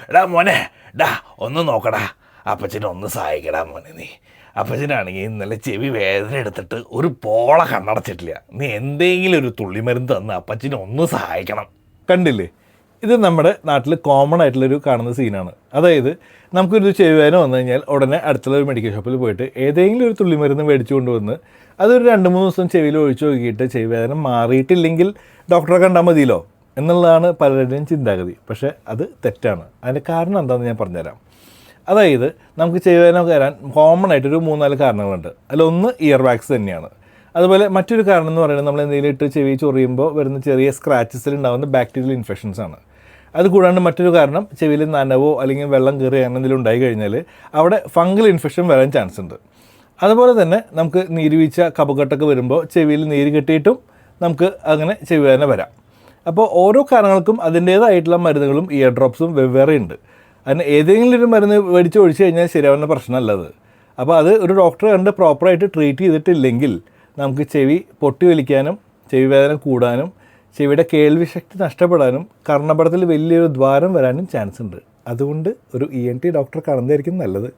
എടാ മോനെ, ഡാ ഒന്ന് നോക്കടാ, അപ്പച്ചനെ ഒന്ന് സഹായിക്കടാ മോനെ. നീ അപ്പച്ചനാണെങ്കിൽ ഇന്നലെ ചെവി വേദന എടുത്തിട്ട് ഒരു പോള കണ്ണടച്ചിട്ടില്ല. നീ എന്തെങ്കിലും ഒരു തുള്ളിമരുന്ന് തന്ന് അപ്പച്ചനെ ഒന്ന് സഹായിക്കണം. കണ്ടില്ലേ, ഇത് നമ്മുടെ നാട്ടിൽ കോമൺ ആയിട്ടുള്ളൊരു കാണുന്ന സീനാണ്. അതായത് നമുക്കൊരു ചെവി വേദന വന്നു കഴിഞ്ഞാൽ ഉടനെ അടുത്തുള്ള ഒരു മെഡിക്കൽ ഷോപ്പിൽ പോയിട്ട് ഏതെങ്കിലും ഒരു തുള്ളിമരുന്ന് മേടിച്ചു കൊണ്ടുവന്ന് അതൊരു 2-3 ദിവസം ചെവിയിൽ ഒഴിച്ചു നോക്കിയിട്ട് ചെവി വേദന മാറിയിട്ടില്ലെങ്കിൽ ഡോക്ടറെ കണ്ടാൽ മതിയല്ലോ എന്നുള്ളതാണ് പലരുടെയും ചിന്താഗതി. പക്ഷേ അത് തെറ്റാണ്. അതിൻ്റെ കാരണം എന്താണെന്ന് ഞാൻ പറഞ്ഞുതരാം. അതായത് നമുക്ക് ചെവി വേദന വരാൻ കോമൺ ആയിട്ടൊരു 3-4 കാരണങ്ങളുണ്ട്. അതിലൊന്ന് ഇയർ വാക്സ് തന്നെയാണ്. അതുപോലെ മറ്റൊരു കാരണം എന്ന് പറയുന്നത് നമ്മൾ എന്തെങ്കിലും ഇട്ട് ചെവി ചൊറിയുമ്പോൾ വരുന്ന ചെറിയ സ്ക്രാച്ചസിൽ ഉണ്ടാകുന്ന ബാക്ടീരിയൽ ഇൻഫെക്ഷൻസ് ആണ്. അത് കൂടാണ്ട് മറ്റൊരു കാരണം ചെവിയിൽ നനവോ അല്ലെങ്കിൽ വെള്ളം കയറി അങ്ങനെ എന്തെങ്കിലും ഉണ്ടായി കഴിഞ്ഞാൽ അവിടെ ഫംഗൽ ഇൻഫെക്ഷൻ വരാൻ ചാൻസ് ഉണ്ട്. അതുപോലെ തന്നെ നമുക്ക് നീരുവീഴ്ച കഫക്കെട്ടൊക്കെ വരുമ്പോൾ ചെവിയിൽ നീര് കെട്ടിയിട്ടും നമുക്ക് അങ്ങനെ ചെവി വേദന വരാം. അപ്പോൾ ഓരോ കാരണങ്ങൾക്കും അതിൻ്റേതായിട്ടുള്ള മരുന്നുകളും ഇയർ ഡ്രോപ്സും വെവ്വേറെ ഉണ്ട്. അതിന് ഏതെങ്കിലും ഒരു മരുന്ന് മേടിച്ച് ഒഴിച്ച് കഴിഞ്ഞാൽ ശരിയാവുന്ന പ്രശ്നമല്ലത്. അപ്പോൾ അത് ഒരു ഡോക്ടറെ കണ്ട് പ്രോപ്പറായിട്ട് ട്രീറ്റ് ചെയ്തിട്ടില്ലെങ്കിൽ നമുക്ക് ചെവി പൊട്ടി വലിക്കാനും ചെവി വേദന കൂടാനും ചെവിയുടെ കേൾവി ശക്തി നഷ്ടപ്പെടാനും കർണപടത്തിൽ വലിയൊരു ദ്വാരം വരാനും ചാൻസ് ഉണ്ട്. അതുകൊണ്ട് ഒരു ENT ഡോക്ടറെ കാണുന്നതായിരിക്കും നല്ലത്.